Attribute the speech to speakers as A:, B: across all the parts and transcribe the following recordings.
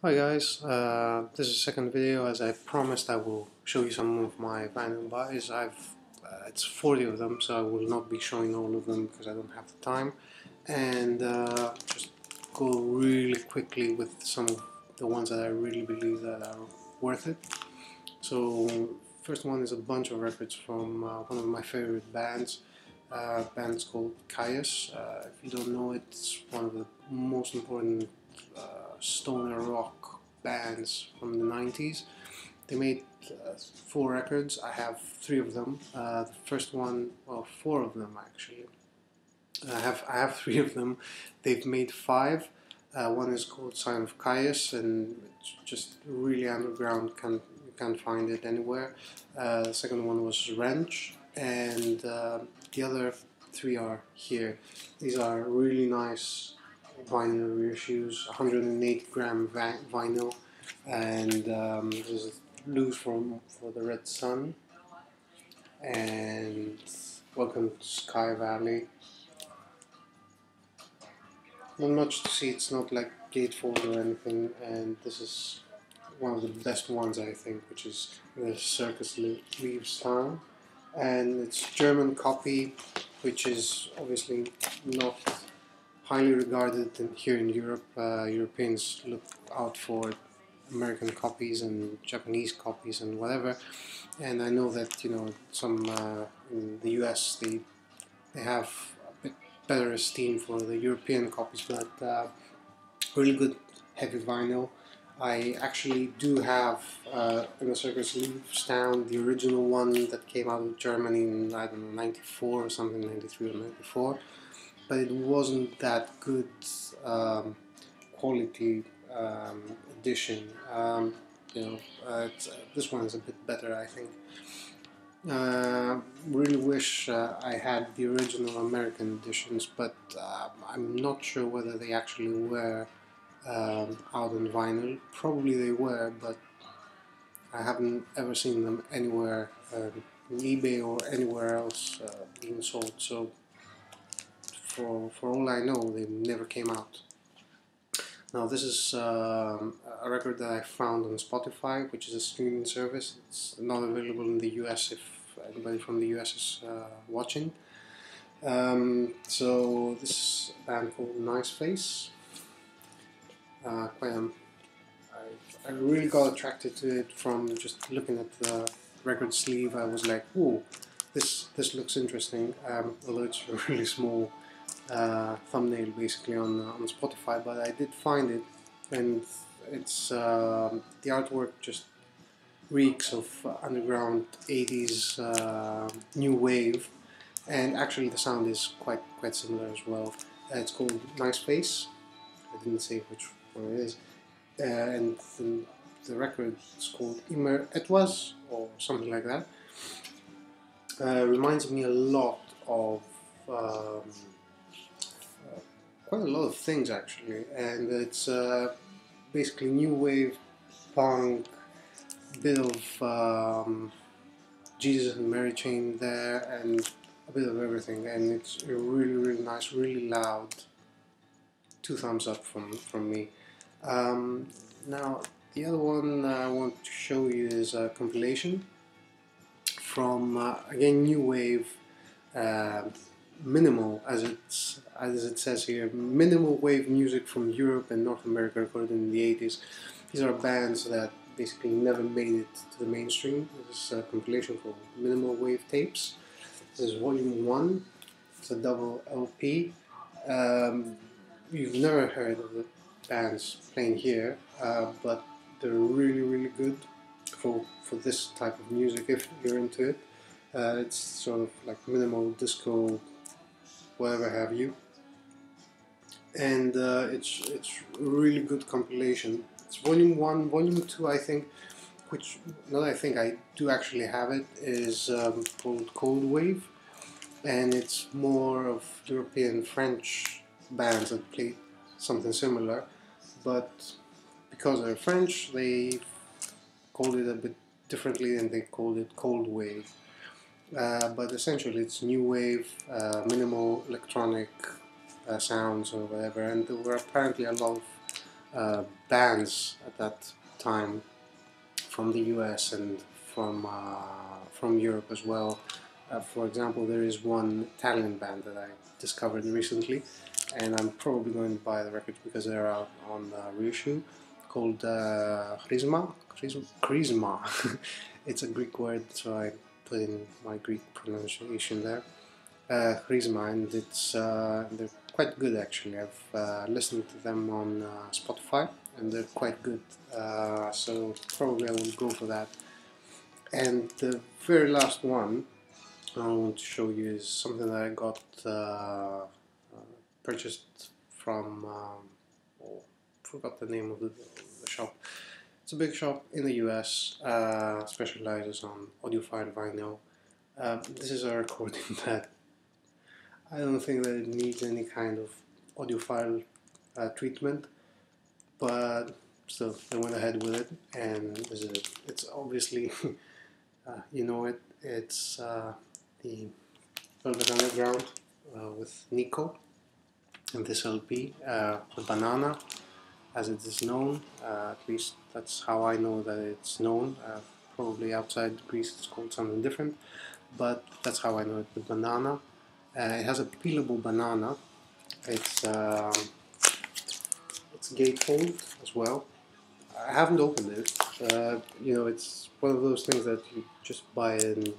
A: Hi guys, this is the second video. As I promised, I will show you some of my vinyl buys. It's 40 of them, so I will not be showing all of them because I don't have the time. And just go really quickly with some of the ones that I really believe that are worth it. So first one is a bunch of records from one of my favorite bands. Band's called Kyuss. If you don't know it, it's one of the most important stoner rock bands from the 90s. They made 4 records. I have 3 of them. The first one, well, 4 of them actually. I have 3 of them. They've made 5. One is called Sign of Kyuss, and it's just really underground. You can't find it anywhere. The second one was Wrench, and the other 3 are here. These are really nice vinyl reissues, 108-gram vinyl, and there's Blues for the Red Sun, and Welcome to Sky Valley. Not much to see, it's not like gatefold or anything, and this is one of the best ones I think, which is The Circus Leaves Town, and it's German copy, which is obviously not highly regarded here in Europe. Europeans look out for American copies and Japanese copies and whatever, and I know that some in the US they have a bit better esteem for the European copies, but really good heavy vinyl. I actually do have in the Circus Leaves Town the original one that came out of Germany in, I don't know, 94 or something, 93 or 94, but it wasn't that good quality edition. This one is a bit better, I think. Really wish I had the original American editions, but I'm not sure whether they actually were out on vinyl. Probably they were, but I haven't ever seen them anywhere on eBay or anywhere else being sold. So for all I know, they never came out. Now this is a record that I found on Spotify, which is a streaming service. It's not available in the US if anybody from the US is watching. So this is a band called Nice Face. I really got attracted to it from just looking at the record sleeve. I was like, "Ooh, this looks interesting." Although it's a really small thumbnail basically on Spotify, but I did find it, and it's the artwork just reeks of underground 80s new wave, and actually the sound is quite similar as well. It's called Nice Face. I didn't say which one it is, and the record is called Immer Etwas or something like that. Reminds me a lot of quite a lot of things actually, and it's basically new wave punk, bit of Jesus and Mary Chain there, and a bit of everything, and it's really nice, really loud. 2 thumbs up from me. Now the other one I want to show you is a compilation from again new wave, minimal, as it says here, minimal wave music from Europe and North America recorded in the 80s. These are bands that basically never made it to the mainstream. This is a compilation called Minimal Wave Tapes. This is volume 1. It's a double LP. You've never heard of the bands playing here, but they're really good for this type of music if you're into it. It's sort of like minimal disco, whatever have you, and it's a really good compilation. It's volume 1. Volume 2, I think, which not I think I do actually have it, is called Cold Wave, and it's more of European French bands that play something similar, but because they're French, they called it a bit differently and they called it Cold Wave. But essentially it's new wave, minimal electronic sounds or whatever, and there were apparently a lot of bands at that time from the US and from Europe as well. For example, there is one Italian band that I discovered recently, and I'm probably going to buy the records because they're out on reissue, called Chrisma. It's a Greek word, so I put in my Greek pronunciation there. Chrisma, and they're quite good actually. I've listened to them on Spotify, and they're quite good. So probably I will go for that. And the very last one I want to show you is something that I got purchased from, forgot the name of the shop. It's a big shop in the US, specializes on audiophile vinyl. This is a recording that I don't think that it needs any kind of audiophile treatment, but still, I went ahead with it, and this is it. It's obviously, you know it, it's the Velvet Underground with Nico, and this LP, the Banana, as it is known, at least that's how I know that it's known. Probably outside Greece it's called something different, but that's how I know it, the Banana. It has a peelable banana. It's gatefold as well. I haven't opened it. You know, it's one of those things that you just buy and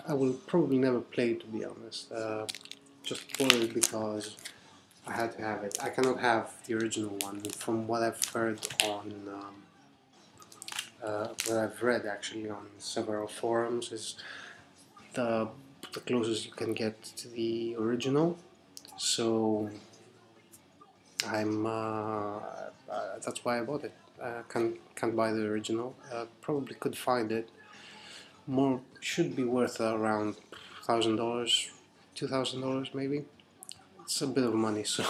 A: I will probably never play it, to be honest. Just bought it because I had to have it. I cannot have the original one. From what I've heard on, what I've read actually on several forums, is the closest you can get to the original. So that's why I bought it. Can't buy the original. Probably could find it. More should be worth around $1,000, $2,000 maybe. It's a bit of money, so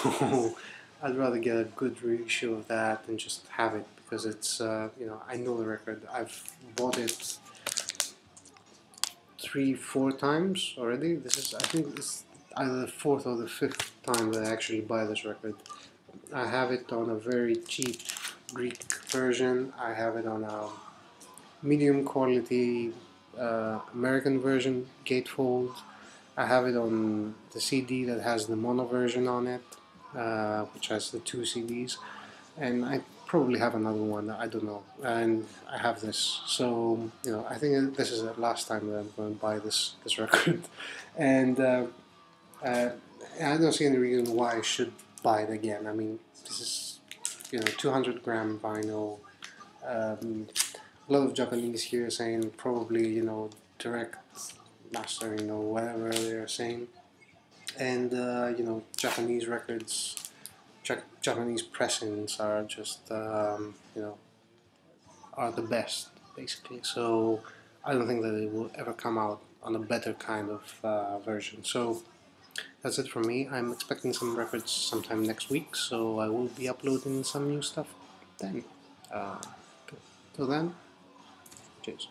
A: I'd rather get a good reissue of that and just have it, because it's you know, I know the record. I've bought it 3-4 times already. This is, I think this is either the 4th or the 5th time that I actually buy this record. I have it on a very cheap Greek version. I have it on a medium quality American version, gatefold. I have it on the CD that has the mono version on it, which has the 2 CDs, and I probably have another one, I don't know, and I have this. So, you know, I think this is the last time that I'm going to buy this record, and I don't see any reason why I should buy it again. I mean, this is, you know, 200-gram vinyl. A lot of Japanese here saying probably, you know, direct mastering or whatever they're saying, and you know, Japanese records, Japanese pressings are just you know, are the best basically. So I don't think that it will ever come out on a better kind of version. So that's it from me. I'm expecting some records sometime next week, so I will be uploading some new stuff then. Till then, cheers.